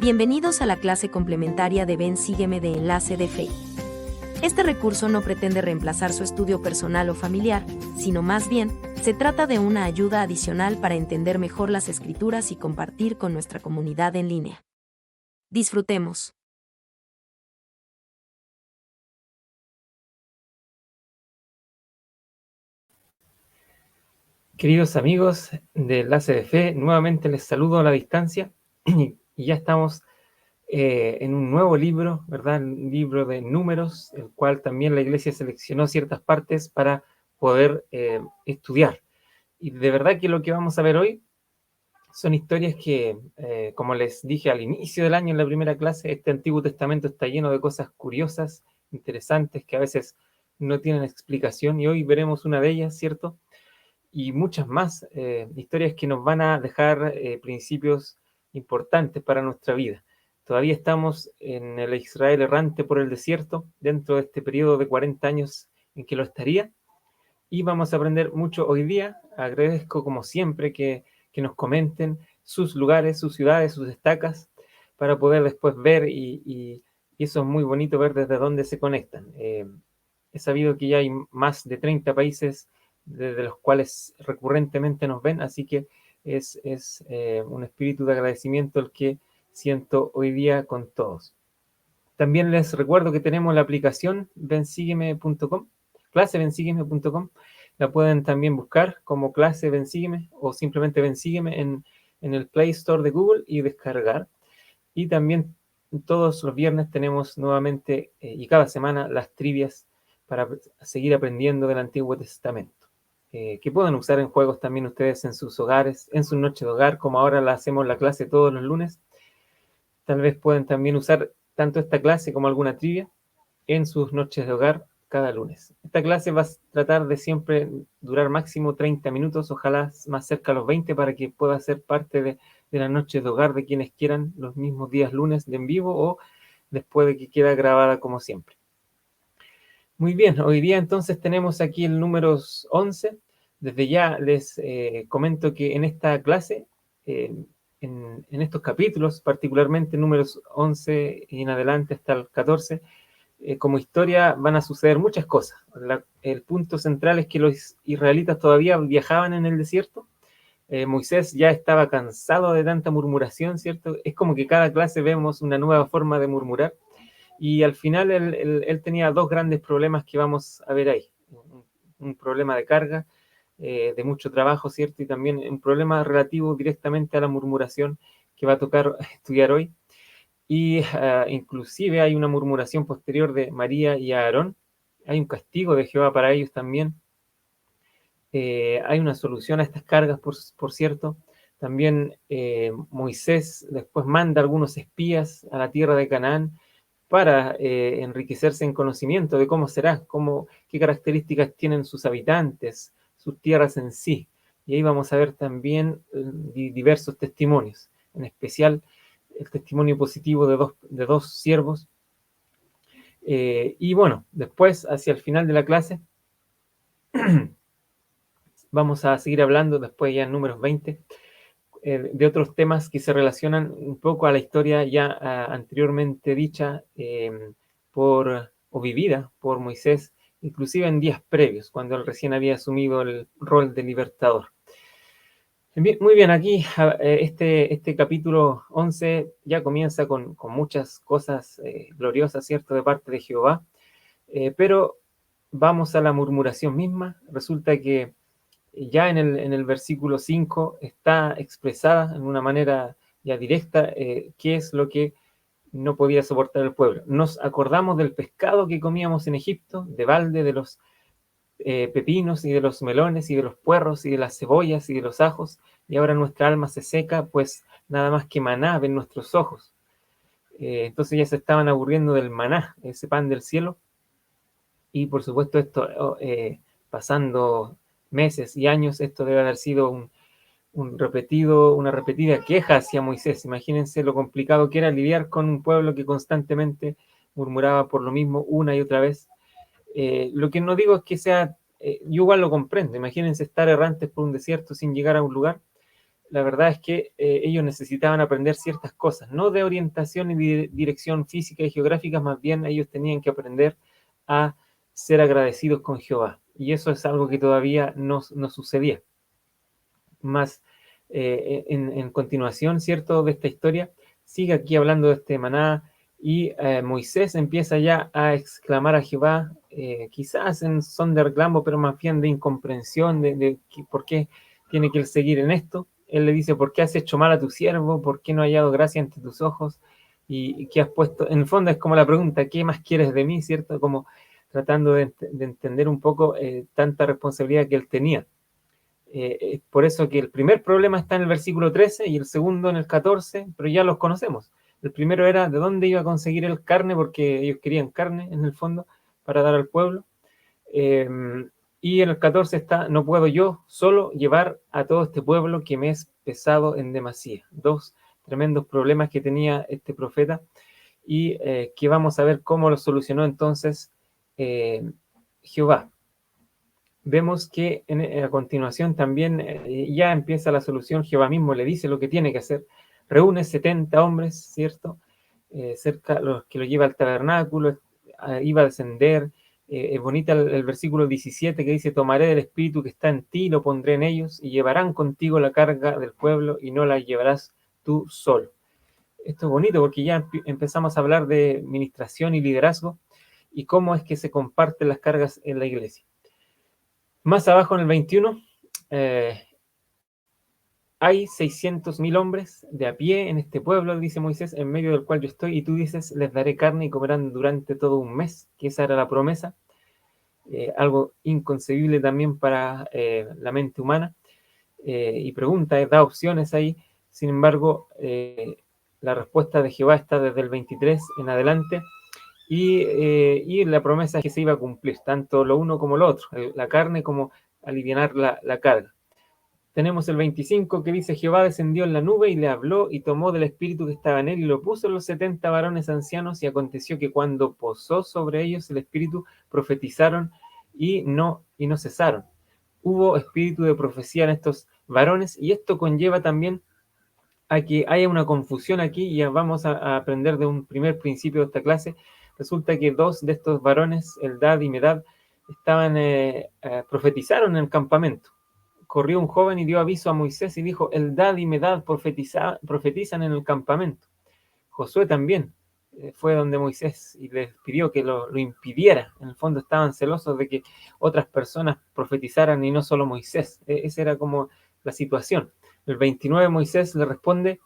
Bienvenidos a la clase complementaria de Ven Sígueme de Enlace de Fe. Este recurso no pretende reemplazar su estudio personal o familiar, sino más bien, se trata de una ayuda adicional para entender mejor las Escrituras y compartir con nuestra comunidad en línea. Disfrutemos. Queridos amigos de Enlace de Fe, nuevamente les saludo a la distancia y ya estamos en un nuevo libro, ¿verdad? Un libro de números, el cual también la iglesia seleccionó ciertas partes para poder estudiar. Y de verdad que lo que vamos a ver hoy son historias que, como les dije al inicio del año en la primera clase, este Antiguo Testamento está lleno de cosas curiosas, interesantes, que a veces no tienen explicación, y hoy veremos una de ellas, ¿cierto? Y muchas más historias que nos van a dejar principios importantes para nuestra vida. Todavía estamos en el Israel errante por el desierto, dentro de este periodo de 40 años en que lo estaría, y vamos a aprender mucho hoy día. Agradezco como siempre que nos comenten sus lugares, sus ciudades, sus estacas, para poder después ver y eso es muy bonito ver desde dónde se conectan. He sabido que ya hay más de 30 países desde los cuales recurrentemente nos ven, así que es un espíritu de agradecimiento el que siento hoy día con todos. También les recuerdo que tenemos la aplicación vensígueme.com, clasevensígueme.com. La pueden también buscar como clase Vensígueme o simplemente Vensígueme en el Play Store de Google y descargar. Y también todos los viernes tenemos nuevamente y cada semana las trivias para seguir aprendiendo del Antiguo Testamento, que pueden usar en juegos también ustedes en sus hogares, en su noche de hogar, como ahora la hacemos la clase todos los lunes. Tal vez pueden también usar tanto esta clase como alguna trivia en sus noches de hogar cada lunes. Esta clase va a tratar de siempre durar máximo 30 minutos, ojalá más cerca a los 20, para que pueda ser parte de las noches de hogar de quienes quieran los mismos días lunes de en vivo o después de que queda grabada como siempre. Muy bien, hoy día entonces tenemos aquí el número 11. Desde ya les comento que en esta clase, en estos capítulos, particularmente números 11 y en adelante hasta el 14, como historia van a suceder muchas cosas. El punto central es que los israelitas todavía viajaban en el desierto. Moisés ya estaba cansado de tanta murmuración, ¿cierto? Es como que cada clase vemos una nueva forma de murmurar. Y al final él tenía dos grandes problemas que vamos a ver ahí. Un problema de carga, de mucho trabajo, ¿cierto? Y también un problema relativo directamente a la murmuración que va a tocar estudiar hoy. Y inclusive hay una murmuración posterior de María y Aarón. Hay un castigo de Jehová para ellos también. Hay una solución a estas cargas, por cierto. También Moisés después manda algunos espías a la tierra de Canaán para enriquecerse en conocimiento de cómo será, qué características tienen sus habitantes, sus tierras en sí. Y ahí vamos a ver también diversos testimonios, en especial el testimonio positivo de dos siervos. Y bueno, después, hacia el final de la clase, vamos a seguir hablando, después ya en números 20, de otros temas que se relacionan un poco a la historia ya anteriormente dicha o vivida por Moisés, inclusive en días previos, cuando él recién había asumido el rol de libertador. Muy bien, aquí este capítulo 11 ya comienza con muchas cosas gloriosas, ¿cierto?, de parte de Jehová, pero vamos a la murmuración misma. Resulta que ya en el versículo 5 está expresada en una manera ya directa qué es lo que no podía soportar el pueblo. Nos acordamos del pescado que comíamos en Egipto, de balde, de los pepinos y de los melones y de los puerros y de las cebollas y de los ajos, y ahora nuestra alma se seca, pues nada más que maná ven nuestros ojos. Entonces ya se estaban aburriendo del maná, ese pan del cielo, y por supuesto esto pasando meses y años, esto debe haber sido una repetida queja hacia Moisés. Imagínense lo complicado que era lidiar con un pueblo que constantemente murmuraba por lo mismo una y otra vez. Lo que no digo es que sea, yo igual lo comprendo. Imagínense estar errantes por un desierto sin llegar a un lugar. la verdad es que ellos necesitaban aprender ciertas cosas, no de orientación y de dirección física y geográfica, más bien ellos tenían que aprender a ser agradecidos con Jehová. Y eso es algo que todavía no sucedía. Más en continuación, ¿cierto?, de esta historia, sigue aquí hablando de este maná, y Moisés empieza ya a exclamar a Jehová, quizás en son de reclamo, pero más bien de incomprensión, de por qué tiene que él seguir en esto. Él le dice, ¿por qué has hecho mal a tu siervo? ¿Por qué no ha hallado gracia ante tus ojos? Y qué has puesto, en el fondo es como la pregunta, ¿qué más quieres de mí? ¿Cierto? Como tratando de entender un poco tanta responsabilidad que él tenía. Por eso que el primer problema está en el versículo 13 y el segundo en el 14, pero ya los conocemos. El primero era de dónde iba a conseguir el carne, porque ellos querían carne en el fondo para dar al pueblo. Y en el 14 está, no puedo yo solo llevar a todo este pueblo que me es pesado en demasía. Dos tremendos problemas que tenía este profeta y que vamos a ver cómo lo solucionó entonces Jehová. Vemos que a continuación también ya empieza la solución. Jehová mismo le dice lo que tiene que hacer. Reúne 70 hombres, ¿cierto? Cerca los que lo lleva al tabernáculo, iba a descender. Es bonita el versículo 17 que dice, tomaré del espíritu que está en ti, lo pondré en ellos, y llevarán contigo la carga del pueblo, y no la llevarás tú solo. Esto es bonito porque ya empezamos a hablar de ministración y liderazgo, y cómo es que se comparten las cargas en la iglesia. Más abajo en el 21, hay 600.000 hombres de a pie en este pueblo, dice Moisés, en medio del cual yo estoy, y tú dices, les daré carne y comerán durante todo un mes, que esa era la promesa, algo inconcebible también para la mente humana, y pregunta, da opciones ahí. Sin embargo, la respuesta de Jehová está desde el 23 en adelante, y la promesa es que se iba a cumplir, tanto lo uno como lo otro, la carne como alivianar la carga. Tenemos el 25 que dice, Jehová descendió en la nube y le habló y tomó del espíritu que estaba en él y lo puso en los 70 varones ancianos, y aconteció que cuando posó sobre ellos el espíritu, profetizaron y no cesaron. Hubo espíritu de profecía en estos varones, y esto conlleva también a que haya una confusión aquí, y ya vamos a aprender de un primer principio de esta clase. Resulta que dos de estos varones, Eldad y Medad, profetizaron en el campamento. Corrió un joven y dio aviso a Moisés y dijo, Eldad y Medad profetizan en el campamento. Josué también fue donde Moisés y les pidió que lo impidiera. En el fondo estaban celosos de que otras personas profetizaran y no solo Moisés. Esa era como la situación. El 29 Moisés le responde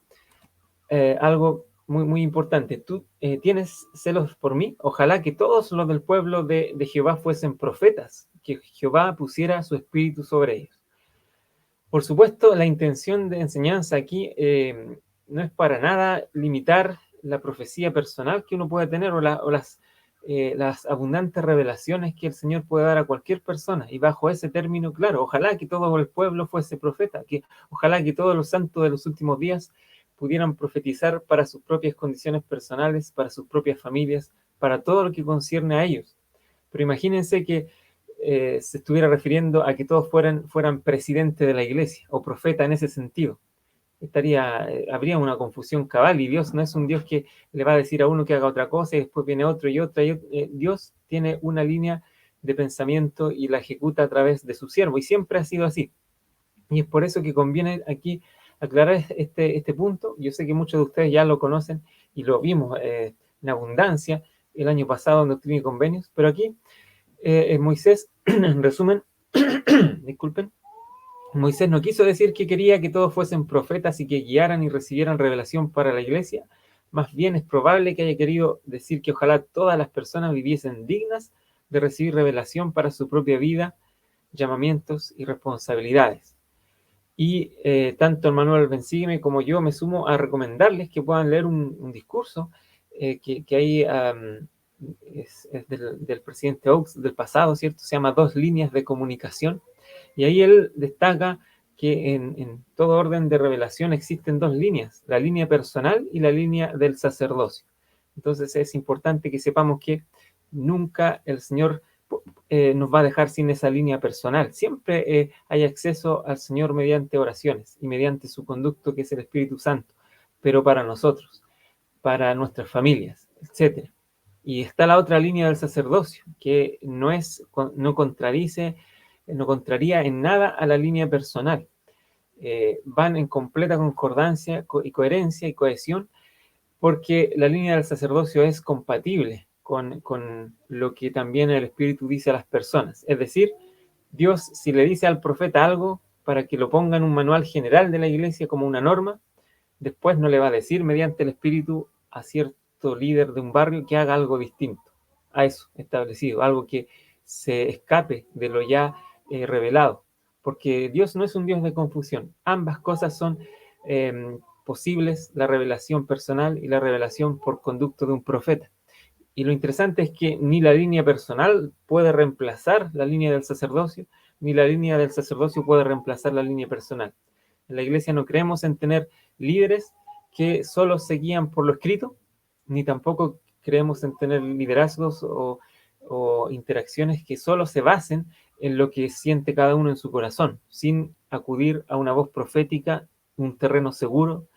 algo muy, muy importante. ¿Tú tienes celos por mí? Ojalá que todos los del pueblo de Jehová fuesen profetas, que Jehová pusiera su espíritu sobre ellos. Por supuesto, la intención de enseñanza aquí no es para nada limitar la profecía personal que uno puede tener o las abundantes revelaciones que el Señor puede dar a cualquier persona. Y bajo ese término, claro, ojalá que todo el pueblo fuese profeta, ojalá que todos los santos de los últimos días pudieran profetizar para sus propias condiciones personales, para sus propias familias, para todo lo que concierne a ellos. Pero imagínense que se estuviera refiriendo a que todos fueran presidentes de la iglesia o profeta en ese sentido. Habría una confusión cabal, y Dios no es un Dios que le va a decir a uno que haga otra cosa y después viene otro y otra. Dios tiene una línea de pensamiento y la ejecuta a través de su siervo, y siempre ha sido así. Y es por eso que conviene aquí aclarar este punto. Yo sé que muchos de ustedes ya lo conocen y lo vimos en abundancia el año pasado en Doctrina y Convenios, pero aquí Moisés, en resumen, disculpen, Moisés no quiso decir que quería que todos fuesen profetas y que guiaran y recibieran revelación para la iglesia. Más bien es probable que haya querido decir que ojalá todas las personas viviesen dignas de recibir revelación para su propia vida, llamamientos y responsabilidades. Y tanto el Manuel Bensígueme como yo me sumo a recomendarles que puedan leer un discurso que hay es del presidente Oaks del pasado, ¿cierto? Se llama Dos líneas de comunicación, y ahí él destaca que en todo orden de revelación existen dos líneas, la línea personal y la línea del sacerdocio. Entonces es importante que sepamos que nunca el Señor, nos va a dejar sin esa línea personal. Siempre hay acceso al Señor mediante oraciones y mediante su conducto, que es el Espíritu Santo, pero para nosotros, para nuestras familias, etcétera. Y está la otra línea del sacerdocio, que no contraría en nada a la línea personal. Van en completa concordancia y coherencia y cohesión, porque la línea del sacerdocio es compatible con lo que también el Espíritu dice a las personas. Es decir, Dios, si le dice al profeta algo para que lo ponga en un manual general de la iglesia como una norma, después no le va a decir mediante el Espíritu a cierto líder de un barrio que haga algo distinto a eso establecido, algo que se escape de lo ya revelado, porque Dios no es un Dios de confusión. Ambas cosas son posibles, la revelación personal y la revelación por conducto de un profeta. Y lo interesante es que ni la línea personal puede reemplazar la línea del sacerdocio, ni la línea del sacerdocio puede reemplazar la línea personal. En la iglesia no creemos en tener líderes que solo se guían por lo escrito, ni tampoco creemos en tener liderazgos o interacciones que solo se basen en lo que siente cada uno en su corazón, sin acudir a una voz profética, un terreno seguro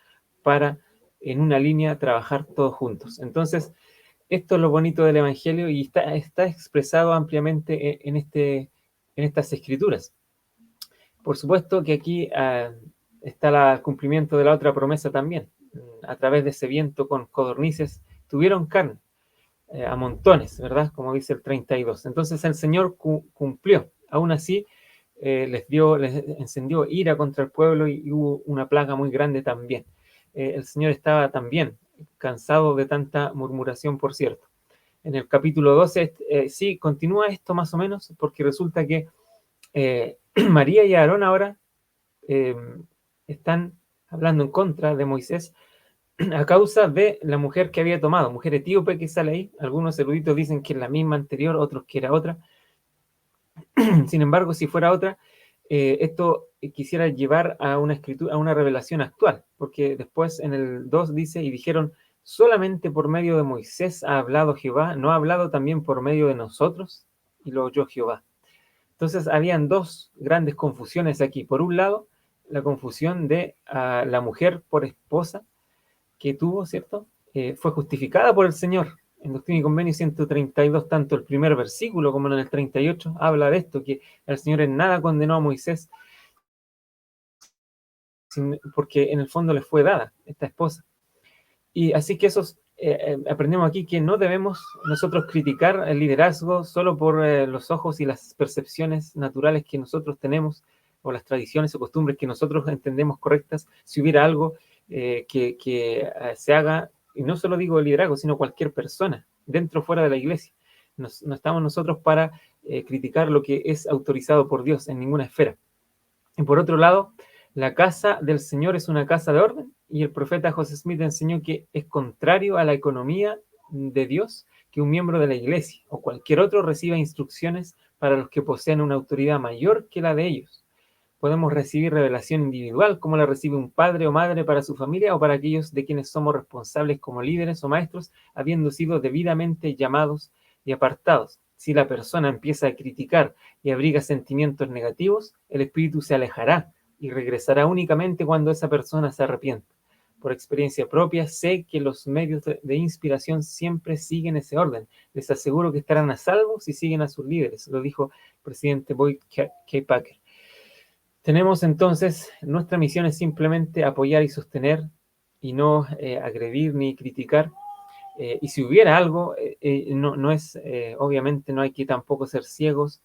para en una línea trabajar todos juntos. Entonces, esto es lo bonito del Evangelio y está expresado ampliamente en estas escrituras. Por supuesto que aquí está el cumplimiento de la otra promesa también. A través de ese viento con codornices tuvieron carne a montones, ¿verdad? Como dice el 32. Entonces el Señor cumplió. Aún así, les encendió ira contra el pueblo y hubo una plaga muy grande también. El Señor estaba también cansado de tanta murmuración, por cierto. En el capítulo 12, sí, continúa esto más o menos, porque resulta que María y Aarón ahora están hablando en contra de Moisés a causa de la mujer que había tomado, mujer etíope que sale ahí. Algunos eruditos dicen que es la misma anterior, otros que era otra. Sin embargo, si fuera otra, esto quisiera llevar a una escritura, a una revelación actual, porque después en el 2 dice, y dijeron, solamente por medio de Moisés ha hablado Jehová, ¿no ha hablado también por medio de nosotros? Y lo oyó Jehová. Entonces, habían dos grandes confusiones aquí. Por un lado, la confusión de la mujer por esposa que tuvo, ¿cierto? Fue justificada por el Señor. En Doctrina y Convenio 132, tanto el primer versículo como en el 38, habla de esto, que el Señor en nada condenó a Moisés, porque en el fondo le fue dada esta esposa. Y así que aprendemos aquí que no debemos nosotros criticar el liderazgo solo por los ojos y las percepciones naturales que nosotros tenemos, o las tradiciones o costumbres que nosotros entendemos correctas. Si hubiera algo que se haga, y no solo digo el liderazgo, sino cualquier persona, dentro o fuera de la iglesia. No estamos nosotros para criticar lo que es autorizado por Dios en ninguna esfera. Y por otro lado, la casa del Señor es una casa de orden, y el profeta José Smith enseñó que es contrario a la economía de Dios que un miembro de la iglesia o cualquier otro reciba instrucciones para los que posean una autoridad mayor que la de ellos. Podemos recibir revelación individual, como la recibe un padre o madre para su familia o para aquellos de quienes somos responsables como líderes o maestros, habiendo sido debidamente llamados y apartados. Si la persona empieza a criticar y abriga sentimientos negativos, el espíritu se alejará y regresará únicamente cuando esa persona se arrepienta. Por experiencia propia, sé que los medios de inspiración siempre siguen ese orden. Les aseguro que estarán a salvo si siguen a sus líderes, lo dijo el presidente Boyd K. Packer. Tenemos entonces, nuestra misión es simplemente apoyar y sostener y no agredir ni criticar. Y si hubiera algo, obviamente no hay que tampoco ser ciegos.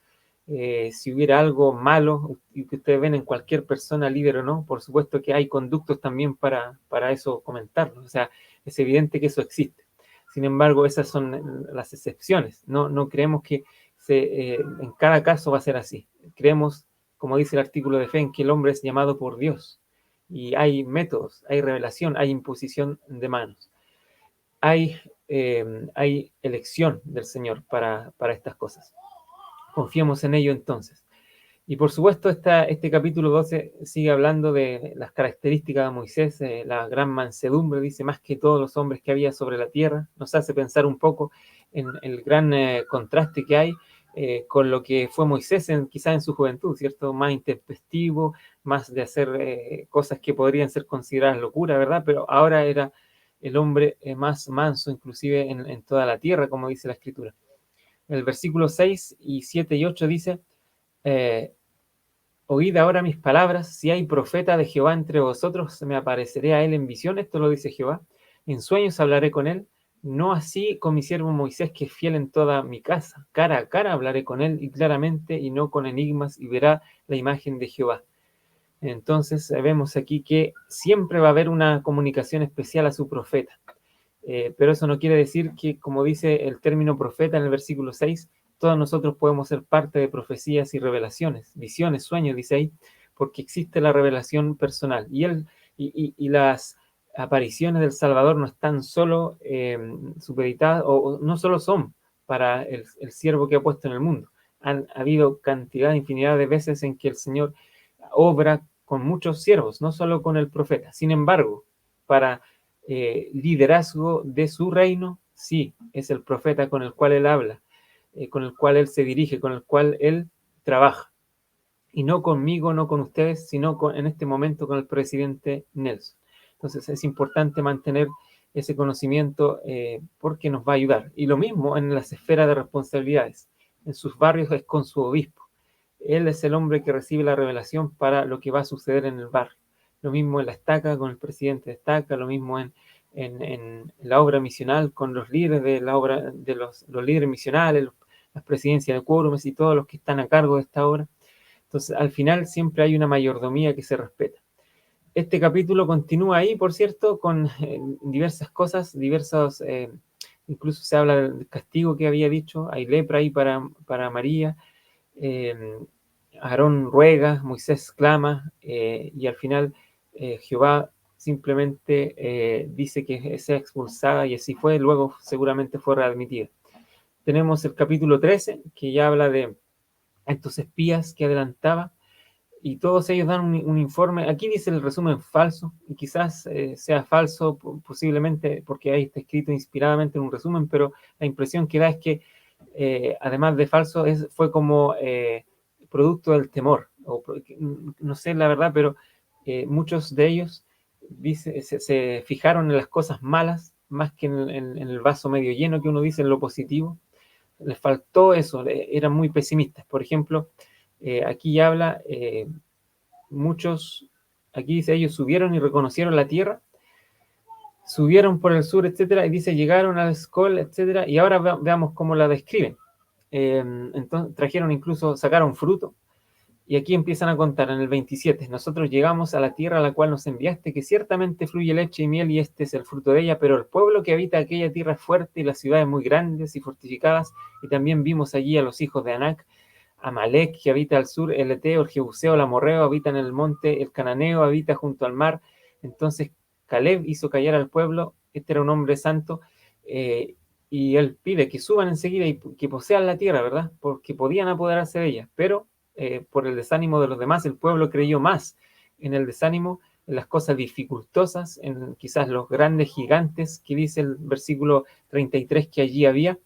Si hubiera algo malo y que ustedes ven en cualquier persona, líder o no, por supuesto que hay conductos también para eso comentarlo. O sea, es evidente que eso existe. Sin embargo, esas son las excepciones. No creemos que en cada caso va a ser así. Creemos, como dice el artículo de fe, en que el hombre es llamado por Dios. Y hay métodos, hay revelación, hay imposición de manos. Hay elección del Señor para estas cosas. Confiemos en ello entonces. Y por supuesto, este capítulo 12 sigue hablando de las características de Moisés, la gran mansedumbre, dice, más que todos los hombres que había sobre la tierra. Nos hace pensar un poco en el gran contraste que hay con lo que fue Moisés quizás en su juventud, ¿cierto? Más intempestivo, más de hacer cosas que podrían ser consideradas locura, ¿verdad? Pero ahora era el hombre más manso, inclusive en toda la tierra, como dice la Escritura. El versículo 6 y 7 y 8 dice, oíd ahora mis palabras, si hay profeta de Jehová entre vosotros, me apareceré a él en visión, esto lo dice Jehová, en sueños hablaré con él, no así con mi siervo Moisés, que es fiel en toda mi casa, cara a cara hablaré con él y claramente y no con enigmas, y verá la imagen de Jehová. Entonces vemos aquí que siempre va a haber una comunicación especial a su profeta. Pero eso no quiere decir que, como dice el término profeta en el versículo 6, todos nosotros podemos ser parte de profecías y revelaciones, visiones, sueños, dice ahí, porque existe la revelación personal. Y las apariciones del Salvador no están solo supeditadas, o no solo son para el siervo que ha puesto en el mundo. Han habido cantidad, infinidad de veces en que el Señor obra con muchos siervos, no solo con el profeta. Sin embargo, para liderazgo de su reino, sí, es el profeta con el cual él habla, con el cual él se dirige, con el cual él trabaja. Y no conmigo, no con ustedes, sino en este momento con el presidente Nelson. Entonces es importante mantener ese conocimiento porque nos va a ayudar. Y lo mismo en las esferas de responsabilidades. En sus barrios es con su obispo. Él es el hombre que recibe la revelación para lo que va a suceder en el barrio. Lo mismo en la estaca con el presidente de estaca, lo mismo en la obra misional con los líderes de la obra, de los líderes misionales, las presidencias de quórumes y todos los que están a cargo de esta obra. Entonces, al final siempre hay una mayordomía que se respeta. Este capítulo continúa ahí, por cierto, con diversas cosas, incluso se habla del castigo que había dicho, hay lepra ahí para María, Aarón ruega, Moisés clama, y al final Jehová simplemente dice que sea expulsada, y así fue, luego seguramente fue readmitida. Tenemos el capítulo 13, que ya habla de estos espías que adelantaba, y todos ellos dan un informe. Aquí dice el resumen falso, y quizás sea falso posiblemente porque ahí está escrito inspiradamente en un resumen, pero la impresión que da es que además de falso fue como producto del temor, no sé la verdad, pero muchos de ellos se fijaron en las cosas malas más que en el vaso medio lleno, que uno dice en lo positivo. Les faltó eso, eran muy pesimistas. Por ejemplo, aquí habla, muchos, aquí dice, ellos subieron y reconocieron la tierra, subieron por el sur, etcétera, y dice, llegaron al Escol, etcétera, y ahora veamos cómo la describen. Entonces trajeron incluso, sacaron fruto, y aquí empiezan a contar en el 27, nosotros llegamos a la tierra a la cual nos enviaste, que ciertamente fluye leche y miel, y este es el fruto de ella, pero el pueblo que habita aquella tierra es fuerte, y las ciudades muy grandes y fortificadas, y también vimos allí a los hijos de Anac, Amalek, que habita al sur, el Eteo, el Jebuseo, el Amorreo, habita en el monte, el Cananeo habita junto al mar. Entonces Caleb hizo callar al pueblo, este era un hombre santo, y él pide que suban enseguida y que posean la tierra, ¿verdad? Porque podían apoderarse de ella, pero por el desánimo de los demás, el pueblo creyó más en el desánimo, en las cosas dificultosas, en quizás los grandes gigantes que dice el versículo 33 que allí había.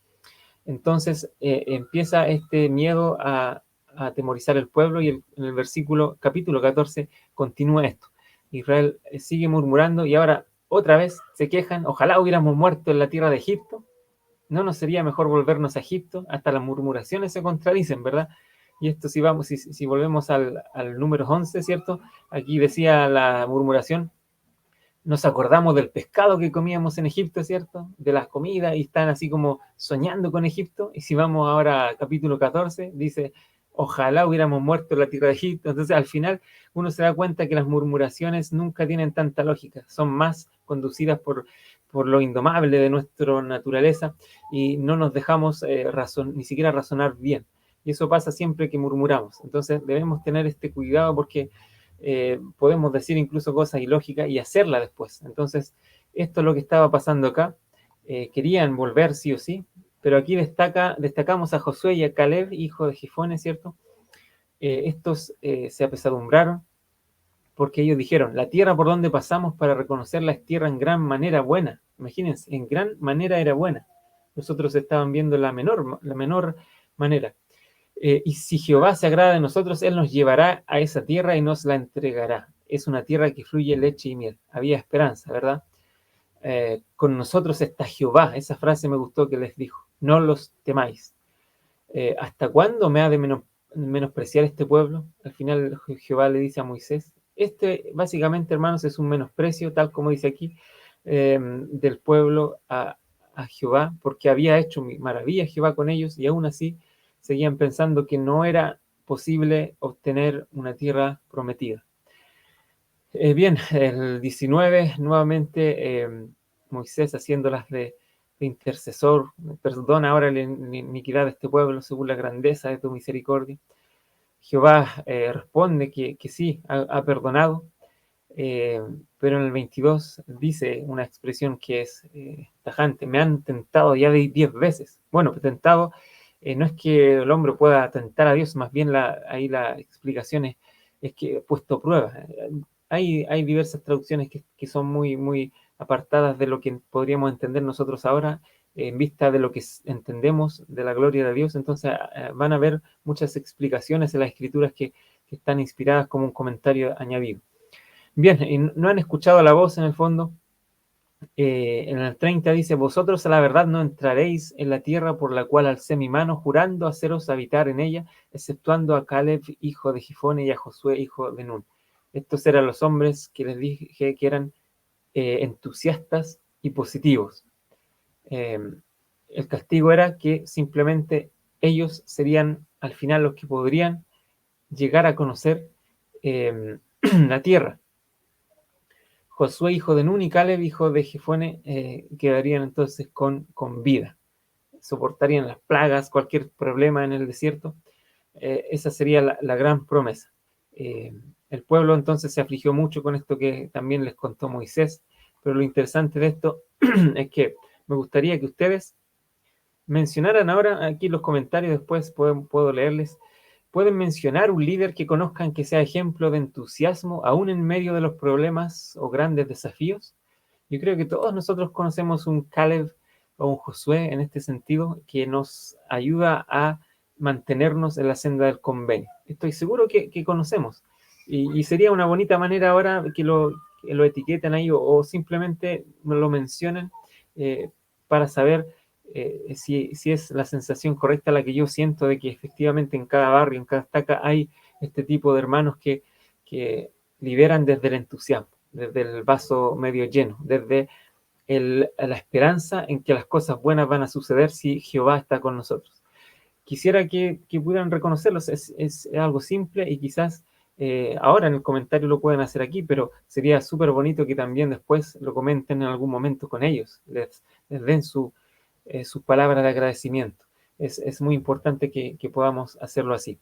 Entonces empieza este miedo a atemorizar el pueblo, y en el capítulo 14 continúa esto. Israel sigue murmurando y ahora otra vez se quejan, ojalá hubiéramos muerto en la tierra de Egipto, ¿no nos sería mejor volvernos a Egipto? Hasta las murmuraciones se contradicen, ¿verdad? Y esto si volvemos al número 11, ¿cierto? Aquí decía la murmuración, nos acordamos del pescado que comíamos en Egipto, ¿cierto? De las comidas, y están así como soñando con Egipto. Y si vamos ahora al capítulo 14, dice, ojalá hubiéramos muerto en la tierra de Egipto. Entonces al final uno se da cuenta que las murmuraciones nunca tienen tanta lógica, son más conducidas por lo indomable de nuestra naturaleza, y no nos dejamos ni siquiera razonar bien. Y eso pasa siempre que murmuramos. Entonces debemos tener este cuidado porque podemos decir incluso cosas ilógicas y hacerla después. Entonces, esto es lo que estaba pasando acá. Querían volver sí o sí, pero aquí destacamos a Josué y a Caleb, hijo de Jefone, ¿cierto? Estos se apesadumbraron porque ellos dijeron, la tierra por donde pasamos para reconocerla es tierra en gran manera buena. Imagínense, en gran manera era buena. Los otros estaban viendo la menor manera. Y si Jehová se agrada de nosotros, Él nos llevará a esa tierra y nos la entregará. Es una tierra que fluye leche y miel. Había esperanza, ¿verdad? Con nosotros está Jehová. Esa frase me gustó que les dijo. No los temáis. ¿Hasta cuándo me ha de menospreciar este pueblo? Al final Jehová le dice a Moisés. Este, básicamente, hermanos, es un menosprecio, tal como dice aquí, del pueblo a Jehová, porque había hecho maravilla Jehová con ellos y aún así seguían pensando que no era posible obtener una tierra prometida. Bien, el 19, nuevamente Moisés haciéndolas de intercesor, perdona ahora la iniquidad de este pueblo según la grandeza de tu misericordia. Jehová responde que sí, ha perdonado, pero en el 22 dice una expresión que es tajante: me han tentado ya de 10 veces. Bueno, tentado no es que el hombre pueda tentar a Dios, más bien ahí la explicación es que he puesto a prueba. Hay diversas traducciones que son muy apartadas de lo que podríamos entender nosotros ahora, en vista de lo que entendemos de la gloria de Dios. Entonces van a haber muchas explicaciones en las escrituras que están inspiradas como un comentario añadido. Bien, y no han escuchado la voz en el fondo. En el 30 dice: vosotros a la verdad no entraréis en la tierra por la cual alcé mi mano, jurando haceros habitar en ella, exceptuando a Caleb, hijo de Jefone, y a Josué, hijo de Nun. Estos eran los hombres que les dije que eran entusiastas y positivos. El castigo era que simplemente ellos serían al final los que podrían llegar a conocer la tierra. Josué, hijo de Nun, y Caleb, hijo de Jefone, quedarían entonces con vida. Soportarían las plagas, cualquier problema en el desierto. Esa sería la gran promesa. El pueblo entonces se afligió mucho con esto que también les contó Moisés, pero lo interesante de esto es que me gustaría que ustedes mencionaran ahora aquí en los comentarios, después puedo leerles. ¿Pueden mencionar un líder que conozcan que sea ejemplo de entusiasmo aún en medio de los problemas o grandes desafíos? Yo creo que todos nosotros conocemos un Caleb o un Josué en este sentido que nos ayuda a mantenernos en la senda del convenio. Estoy seguro que conocemos. Y sería una bonita manera ahora que lo etiqueten ahí o simplemente lo mencionen para saber si es la sensación correcta la que yo siento de que efectivamente en cada barrio, en cada estaca, hay este tipo de hermanos que lideran desde el entusiasmo, desde el vaso medio lleno, desde la esperanza en que las cosas buenas van a suceder si Jehová está con nosotros. Quisiera que pudieran reconocerlos. Es algo simple y quizás ahora en el comentario lo pueden hacer aquí, pero sería súper bonito que también después lo comenten en algún momento con ellos, les den sus palabras de agradecimiento. Es muy importante que podamos hacerlo así.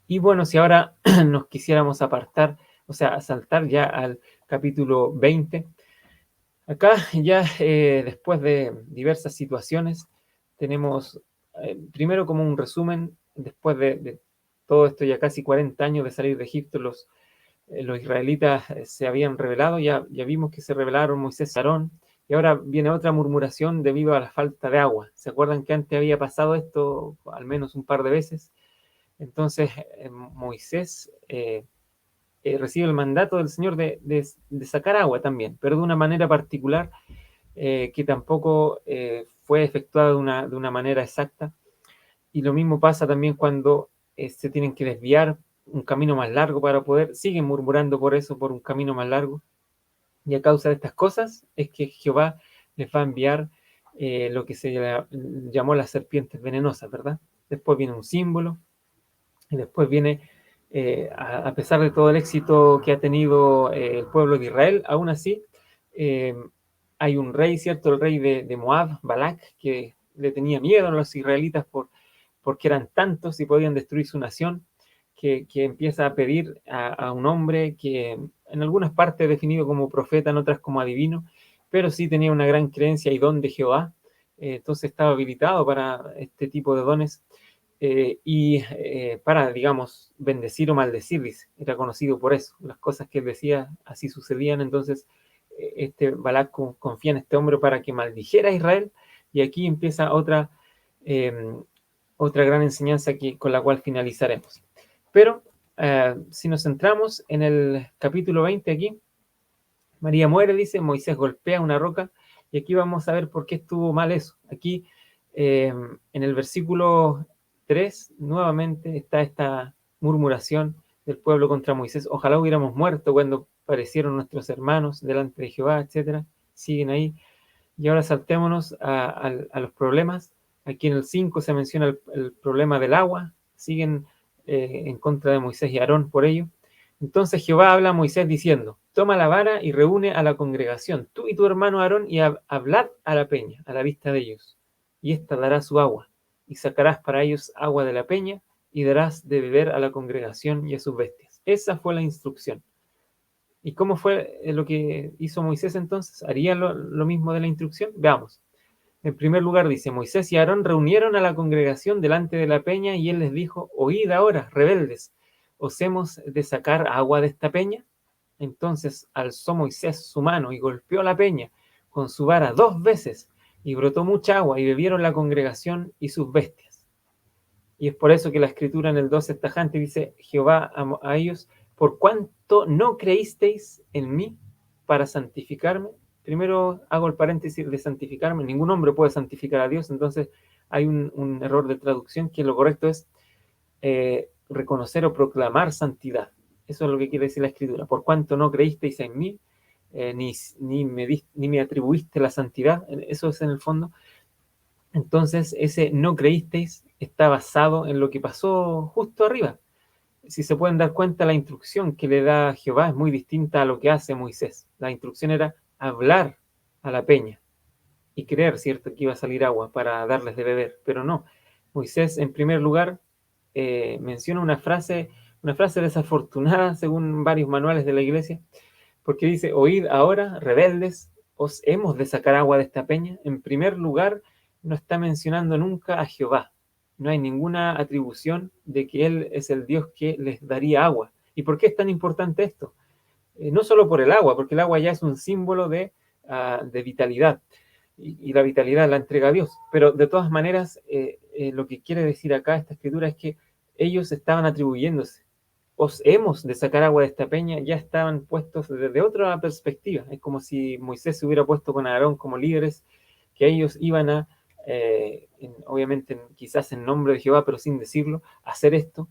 Y bueno, si ahora nos quisiéramos apartar, o sea, saltar ya al capítulo 20, acá ya después de diversas situaciones, tenemos primero como un resumen, después de todo esto ya casi 40 años de salir de Egipto, los israelitas se habían rebelado, ya vimos que se rebelaron Moisés y Aarón, y ahora viene otra murmuración debido a la falta de agua. ¿Se acuerdan que antes había pasado esto al menos un par de veces? Entonces Moisés recibe el mandato del Señor de sacar agua también, pero de una manera particular que tampoco fue efectuada de una manera exacta. Y lo mismo pasa también cuando se tienen que desviar un camino más largo para poder, siguen murmurando por eso, por un camino más largo. Y a causa de estas cosas es que Jehová les va a enviar lo que se llamó las serpientes venenosas, ¿verdad? Después viene un símbolo, y después viene, a pesar de todo el éxito que ha tenido el pueblo de Israel, aún así hay un rey, ¿cierto? El rey de Moab, Balac, que le tenía miedo a los israelitas porque eran tantos y podían destruir su nación, que empieza a pedir a un hombre que en algunas partes definido como profeta, en otras como adivino, pero sí tenía una gran creencia y don de Jehová. Entonces estaba habilitado para este tipo de dones y para, digamos, bendecir o maldecir, dice. Era conocido por eso. Las cosas que él decía así sucedían. Entonces este Balac confía en este hombre para que maldijera a Israel, y aquí empieza otra otra gran enseñanza con la cual finalizaremos. Pero si nos centramos en el capítulo 20 aquí, María muere, dice, Moisés golpea una roca, y aquí vamos a ver por qué estuvo mal eso. Aquí en el versículo 3 nuevamente está esta murmuración del pueblo contra Moisés. Ojalá hubiéramos muerto cuando aparecieron nuestros hermanos delante de Jehová, etcétera. Siguen ahí. Y ahora saltémonos a los problemas. Aquí en el 5 se menciona el problema del agua. Siguen en contra de Moisés y Aarón por ello. Entonces Jehová habla a Moisés diciendo, toma la vara y reúne a la congregación, tú y tu hermano Aarón, y hablad a la peña, a la vista de ellos, y ésta dará su agua, y sacarás para ellos agua de la peña, y darás de beber a la congregación y a sus bestias. Esa fue la instrucción. ¿Y cómo fue lo que hizo Moisés entonces? ¿Haría lo mismo de la instrucción? Veamos. En primer lugar dice, Moisés y Aarón reunieron a la congregación delante de la peña, y él les dijo, oíd ahora, rebeldes, ¿os hemos de sacar agua de esta peña? Entonces alzó Moisés su mano y golpeó la peña con su vara 2 veces, y brotó mucha agua, y bebieron la congregación y sus bestias. Y es por eso que la escritura en el 12 es tajante, dice Jehová a ellos, por cuanto no creísteis en mí para santificarme. Primero hago el paréntesis de santificarme. Ningún hombre puede santificar a Dios, entonces hay un error de traducción, que lo correcto es reconocer o proclamar santidad. Eso es lo que quiere decir la escritura. Por cuanto no creísteis en mí, ni me atribuiste la santidad, eso es en el fondo. Entonces ese no creísteis está basado en lo que pasó justo arriba. Si se pueden dar cuenta, la instrucción que le da Jehová es muy distinta a lo que hace Moisés. La instrucción era hablar a la peña y creer, ¿cierto?, que iba a salir agua para darles de beber, pero no. Moisés, en primer lugar, menciona una frase desafortunada según varios manuales de la iglesia, porque dice, oíd ahora, rebeldes, os hemos de sacar agua de esta peña. En primer lugar, no está mencionando nunca a Jehová. No hay ninguna atribución de que Él es el Dios que les daría agua. ¿Y por qué es tan importante esto? No solo por el agua, porque el agua ya es un símbolo de vitalidad, y la vitalidad la entrega a Dios. Pero de todas maneras, lo que quiere decir acá esta escritura es que ellos estaban atribuyéndose. Os hemos de sacar agua de esta peña, ya estaban puestos desde otra perspectiva. Es como si Moisés se hubiera puesto con Aarón como líderes, que ellos iban a, obviamente quizás en nombre de Jehová, pero sin decirlo, hacer esto.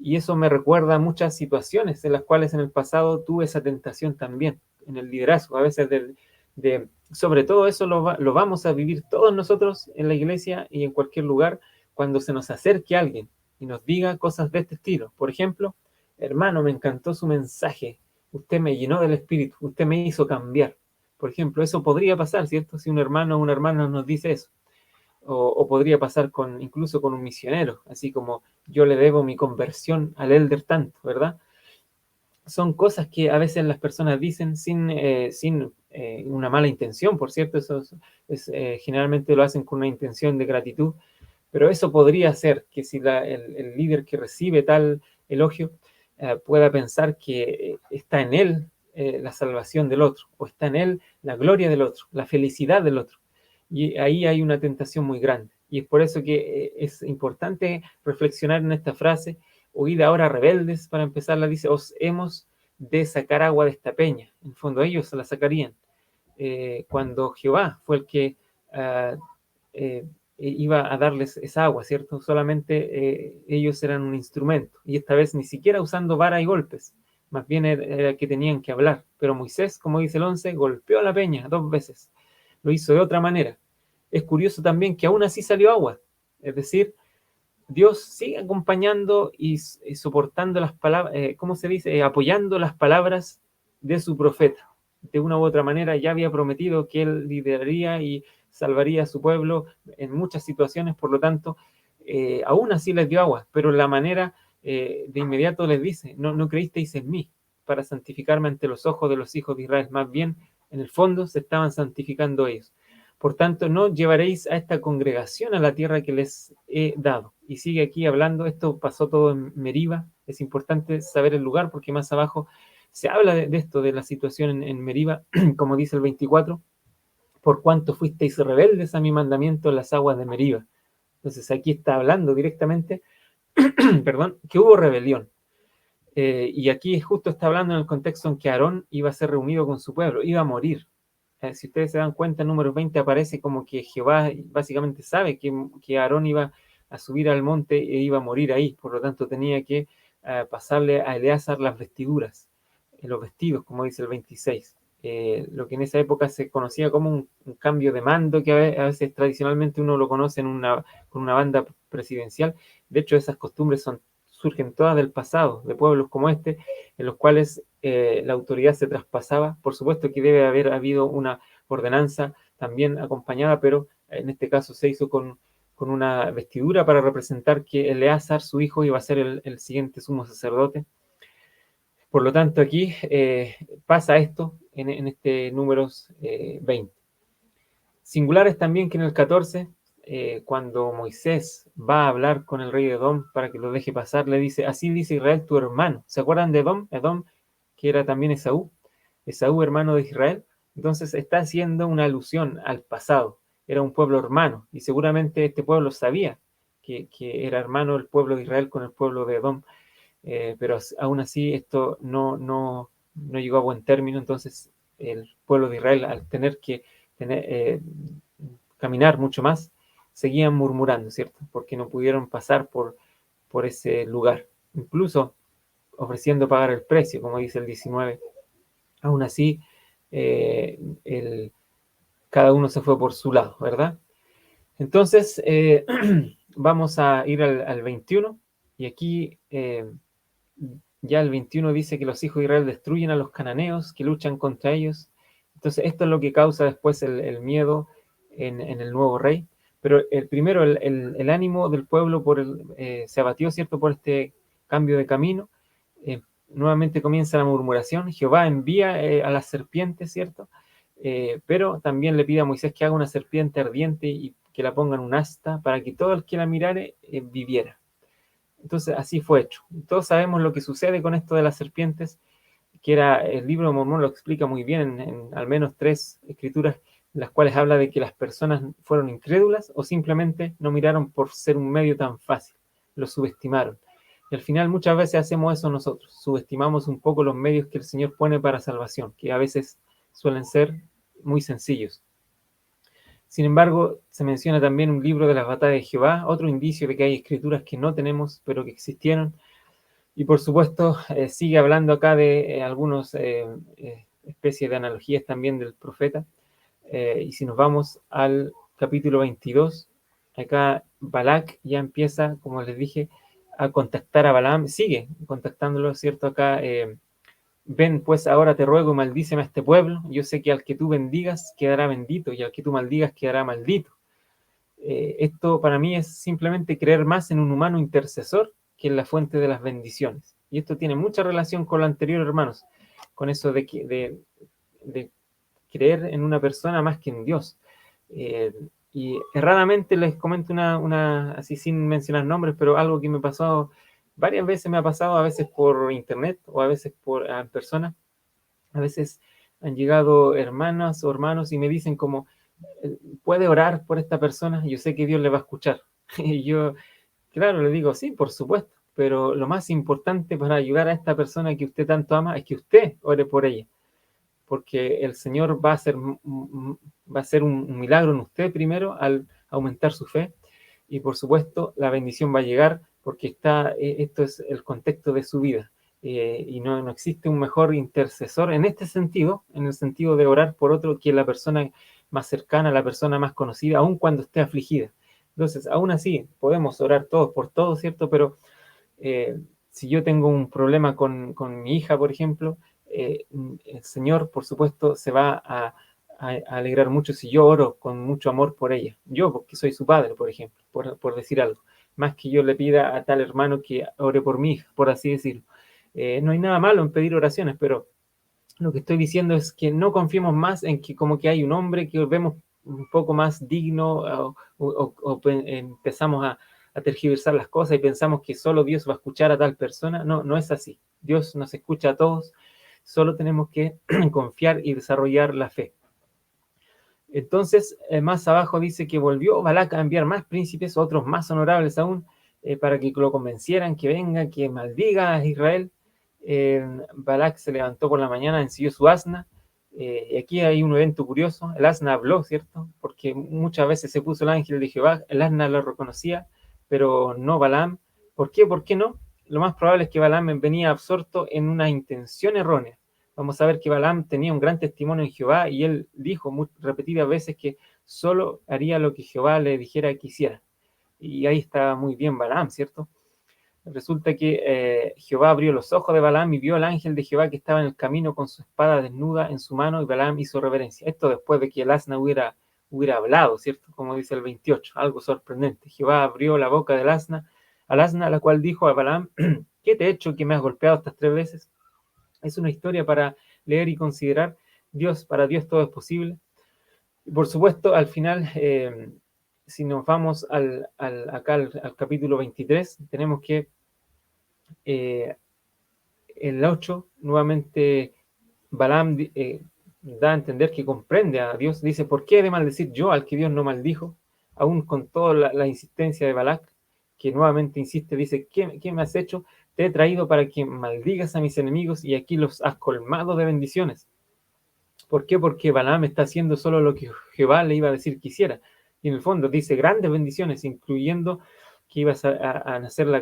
Y eso me recuerda a muchas situaciones en las cuales en el pasado tuve esa tentación también, en el liderazgo. A veces sobre todo eso lo vamos a vivir todos nosotros en la iglesia y en cualquier lugar, cuando se nos acerque alguien y nos diga cosas de este estilo. Por ejemplo, hermano, me encantó su mensaje, usted me llenó del Espíritu, usted me hizo cambiar. Por ejemplo, eso podría pasar, ¿cierto? Si un hermano o una hermana nos dice eso. O podría pasar incluso con un misionero, así como yo le debo mi conversión al elder tanto, ¿verdad? Son cosas que a veces las personas dicen sin una mala intención, por cierto, generalmente lo hacen con una intención de gratitud, pero eso podría ser que si el líder que recibe tal elogio pueda pensar que está en él la salvación del otro, o está en él la gloria del otro, la felicidad del otro. Y ahí hay una tentación muy grande. Y es por eso que es importante reflexionar en esta frase, oíd ahora rebeldes, para empezar la dice, os hemos de sacar agua de esta peña. En el fondo ellos se la sacarían. Cuando Jehová fue el que iba a darles esa agua, ¿cierto? Solamente ellos eran un instrumento. Y esta vez ni siquiera usando vara y golpes. Más bien era que tenían que hablar. Pero Moisés, como dice el 11, golpeó a la peña 2 veces. Lo hizo de otra manera. Es curioso también que aún así salió agua. Es decir, Dios sigue acompañando y soportando las palabras, ¿cómo se dice? Apoyando las palabras de su profeta. De una u otra manera ya había prometido que él lideraría y salvaría a su pueblo en muchas situaciones, por lo tanto, aún así les dio agua, pero la manera de inmediato les dice, no creísteis en mí para santificarme ante los ojos de los hijos de Israel, más bien en el fondo se estaban santificando ellos. Por tanto, no llevaréis a esta congregación a la tierra que les he dado. Y sigue aquí hablando, esto pasó todo en Meriba, es importante saber el lugar porque más abajo se habla de esto, de la situación en Meriba, como dice el 24, por cuanto fuisteis rebeldes a mi mandamiento en las aguas de Meriba. Entonces aquí está hablando directamente, perdón, que hubo rebelión. Y aquí justo está hablando en el contexto en que Aarón iba a ser reunido con su pueblo, iba a morir. Si ustedes se dan cuenta, en número 20 aparece como que Jehová básicamente sabe que Aarón iba a subir al monte e iba a morir ahí, por lo tanto tenía que pasarle a Eleazar las vestiduras, los vestidos, como dice el 26. Lo que en esa época se conocía como un cambio de mando, que a veces tradicionalmente uno lo conoce con una banda presidencial. De hecho, esas costumbres surgen todas del pasado, de pueblos como este, en los cuales la autoridad se traspasaba. Por supuesto que debe haber habido una ordenanza también acompañada, pero en este caso se hizo con una vestidura para representar que Eleazar, su hijo, iba a ser el siguiente sumo sacerdote. Por lo tanto, aquí pasa esto en este números 20. Singulares también que en el 14, cuando Moisés va a hablar con el rey de Edom para que lo deje pasar, le dice, así dice Israel tu hermano. ¿Se acuerdan de Edom? Edom, que era también Esaú, hermano de Israel. Entonces está haciendo una alusión al pasado. Era un pueblo hermano y seguramente este pueblo sabía que era hermano el pueblo de Israel con el pueblo de Edom. Pero aún así esto no llegó a buen término. Entonces el pueblo de Israel, al tener que caminar mucho más, seguían murmurando, ¿cierto? Porque no pudieron pasar por ese lugar, incluso ofreciendo pagar el precio, como dice el 19. Aún así, cada uno se fue por su lado, ¿verdad? Entonces, vamos a ir al 21, y aquí ya el 21 dice que los hijos de Israel destruyen a los cananeos, que luchan contra ellos. Entonces, esto es lo que causa después el miedo en el nuevo rey. Pero primero, el ánimo del pueblo se abatió, ¿cierto?, por este cambio de camino. Nuevamente comienza la murmuración. Jehová envía a las serpientes, ¿cierto? Pero también le pide a Moisés que haga una serpiente ardiente y que la ponga en un asta para que todo el que la mirare viviera. Entonces así fue hecho. Todos sabemos lo que sucede con esto de las serpientes, que el libro de Mormón lo explica muy bien en al menos 3 escrituras, en las cuales habla de que las personas fueron incrédulas o simplemente no miraron por ser un medio tan fácil, lo subestimaron. Y al final muchas veces hacemos eso nosotros, subestimamos un poco los medios que el Señor pone para salvación, que a veces suelen ser muy sencillos. Sin embargo, se menciona también un libro de las batallas de Jehová, otro indicio de que hay escrituras que no tenemos, pero que existieron. Y por supuesto, sigue hablando acá de algunas especies de analogías también del profeta. Y si nos vamos al capítulo 22, acá Balac ya empieza, como les dije, a contactar a Balaam, sigue contactándolo, ¿cierto? Acá, ven pues ahora te ruego, maldíceme a este pueblo, yo sé que al que tú bendigas quedará bendito y al que tú maldigas quedará maldito. Esto para mí es simplemente creer más en un humano intercesor que en la fuente de las bendiciones. Y esto tiene mucha relación con lo anterior, hermanos, con eso de creer en una persona más que en Dios. Y erradamente les comento así sin mencionar nombres, pero algo que me pasó varias veces, me ha pasado, a veces por internet o a veces por persona. A veces han llegado hermanas o hermanos y me dicen como, ¿puede orar por esta persona? Yo sé que Dios le va a escuchar. Y yo, claro, le digo, sí, por supuesto, pero lo más importante para ayudar a esta persona que usted tanto ama es que usted ore por ella, porque el Señor va a hacer un milagro en usted primero al aumentar su fe, y por supuesto la bendición va a llegar porque esto es el contexto de su vida. Y no existe un mejor intercesor en este sentido, en el sentido de orar por otro, que la persona más cercana, la persona más conocida, aun cuando esté afligida. Entonces, aún así, podemos orar todos por todos, ¿cierto? Pero si yo tengo un problema con mi hija, por ejemplo, el Señor, por supuesto, se va a alegrar mucho si yo oro con mucho amor por ella. Yo, porque soy su padre, por ejemplo, por decir algo. Más que yo le pida a tal hermano que ore por mi hija, por así decirlo. No hay nada malo en pedir oraciones, pero lo que estoy diciendo es que no confiemos más en que como que hay un hombre que vemos un poco más digno o empezamos a tergiversar las cosas y pensamos que solo Dios va a escuchar a tal persona. No es así. Dios nos escucha a todos, solo tenemos que confiar y desarrollar la fe. Entonces, más abajo dice que volvió Balac a enviar más príncipes, otros más honorables aún, para que lo convencieran, que venga, que maldiga a Israel. Balac se levantó por la mañana, ensilló su asna, y aquí hay un evento curioso. El asna habló, ¿cierto? Porque muchas veces se puso el ángel de Jehová, el asna lo reconocía, pero no Balaam. ¿Por qué? ¿Por qué no? Lo más probable es que Balaam venía absorto en una intención errónea. Vamos a ver que Balaam tenía un gran testimonio en Jehová y él dijo repetidas veces que solo haría lo que Jehová le dijera que hiciera. Y ahí está muy bien Balaam, ¿cierto? Resulta que Jehová abrió los ojos de Balaam y vio al ángel de Jehová que estaba en el camino con su espada desnuda en su mano, y Balaam hizo reverencia. Esto después de que el asna hubiera hablado, ¿cierto? Como dice el 28, algo sorprendente. Jehová abrió la boca del asna, al asna, la cual dijo a Balaam: ¿qué te he hecho que me has golpeado estas 3 veces? Es una historia para leer y considerar. Para Dios todo es posible. Y por supuesto, al final, si nos vamos acá al capítulo 23, tenemos que el 8, nuevamente Balaam da a entender que comprende a Dios. Dice: ¿por qué he de maldecir yo al que Dios no maldijo? Aún con toda la insistencia de Balac, que nuevamente insiste, dice: ¿qué me has hecho? Te he traído para que maldigas a mis enemigos y aquí los has colmado de bendiciones. ¿Por qué? Porque Balaam está haciendo solo lo que Jehová le iba a decir que hiciera. Y en el fondo dice grandes bendiciones, incluyendo que ibas a nacer el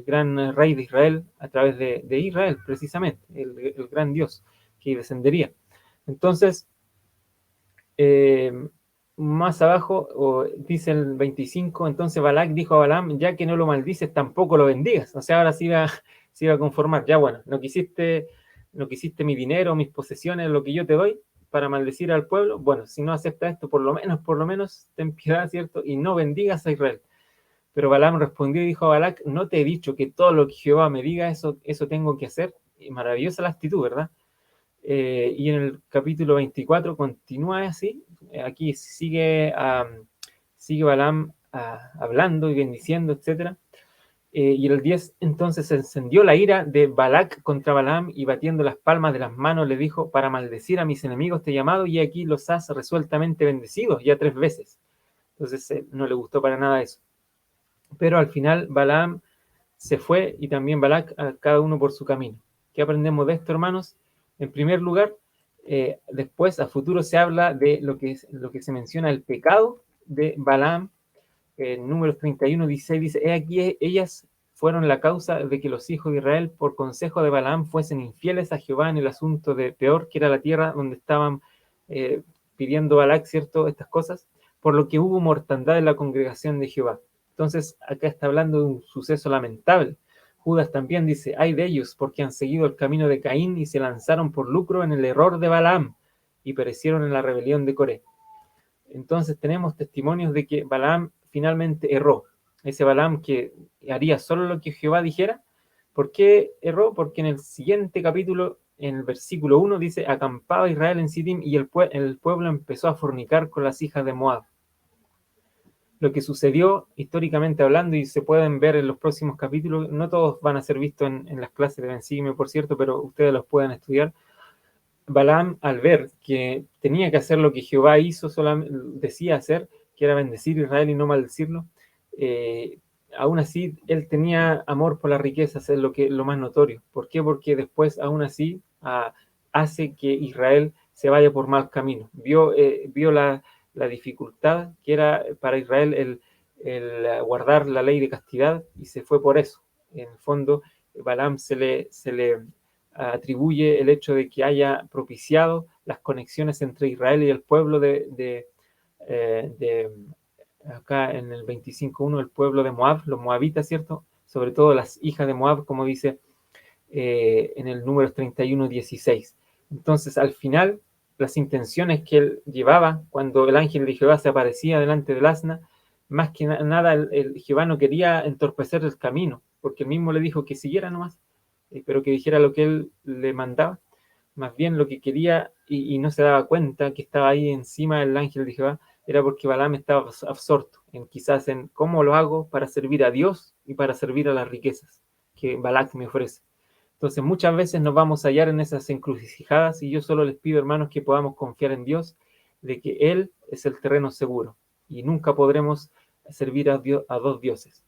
gran rey de Israel a través de Israel, precisamente, el gran Dios que descendería. Entonces, más abajo dice el 25, entonces Balac dijo a Balaam: ya que no lo maldices, tampoco lo bendigas. O sea, ahora se iba a conformar. Ya bueno, no quisiste mi dinero, mis posesiones, lo que yo te doy para maldecir al pueblo. Bueno, si no aceptas esto, por lo menos, ten piedad, ¿cierto? Y no bendigas a Israel. Pero Balaam respondió y dijo a Balac: no te he dicho que todo lo que Jehová me diga, eso tengo que hacer. Y maravillosa la actitud, ¿verdad? Y en el capítulo 24 continúa así. Aquí sigue Balaam hablando y bendiciendo, etc. Y en el 10, entonces se encendió la ira de Balac contra Balaam, y batiendo las palmas de las manos le dijo: para maldecir a mis enemigos te he llamado, y aquí los has resueltamente bendecidos ya 3 veces. Entonces no le gustó para nada eso. Pero al final Balaam se fue, y también Balac, cada uno por su camino. ¿Qué aprendemos de esto, hermanos? En primer lugar, después a futuro se habla de lo que se menciona, el pecado de Balaam. En Números 31, 16 dice: he aquí ellas fueron la causa de que los hijos de Israel, por consejo de Balaam, fuesen infieles a Jehová en el asunto de Peor, que era la tierra donde estaban pidiendo Balac, ¿cierto?, estas cosas, por lo que hubo mortandad en la congregación de Jehová. Entonces, acá está hablando de un suceso lamentable. Judas también dice: ay de ellos, porque han seguido el camino de Caín y se lanzaron por lucro en el error de Balaam y perecieron en la rebelión de Coré. Entonces tenemos testimonios de que Balaam finalmente erró. Ese Balaam que haría solo lo que Jehová dijera. ¿Por qué erró? Porque en el siguiente capítulo, en el versículo 1, dice: acampaba Israel en Sidim y el pueblo empezó a fornicar con las hijas de Moab. Lo que sucedió históricamente hablando, y se pueden ver en los próximos capítulos, no todos van a ser vistos en las clases de Bensígueme, por cierto, pero ustedes los pueden estudiar. Balaam, al ver que tenía que hacer lo que Jehová decía hacer, que era bendecir a Israel y no maldecirlo, aún así él tenía amor por las riquezas, es lo más notorio. ¿Por qué? Porque después, aún así, hace que Israel se vaya por mal camino. Vio la dificultad que era para Israel el guardar la ley de castidad, y se fue por eso. En el fondo, Balaam se le atribuye el hecho de que haya propiciado las conexiones entre Israel y el pueblo de acá en el 25.1, el pueblo de Moab, los moabitas, ¿cierto? Sobre todo las hijas de Moab, como dice en el número 31:16. Entonces, al final, las intenciones que él llevaba cuando el ángel de Jehová se aparecía delante del asna, más que nada, el Jehová no quería entorpecer el camino, porque él mismo le dijo que siguiera nomás, pero que dijera lo que él le mandaba. Más bien lo que quería, y no se daba cuenta que estaba ahí encima del ángel de Jehová, era porque Balaam estaba absorto quizás en cómo lo hago para servir a Dios y para servir a las riquezas que Balac me ofrece. Entonces muchas veces nos vamos a hallar en esas encrucijadas, y yo solo les pido, hermanos, que podamos confiar en Dios de que Él es el terreno seguro y nunca podremos servir a dos dioses.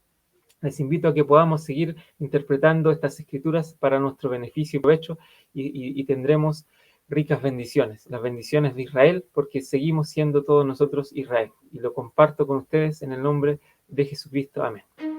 Les invito a que podamos seguir interpretando estas escrituras para nuestro beneficio y provecho y tendremos ricas bendiciones, las bendiciones de Israel, porque seguimos siendo todos nosotros Israel. Y lo comparto con ustedes en el nombre de Jesucristo. Amén.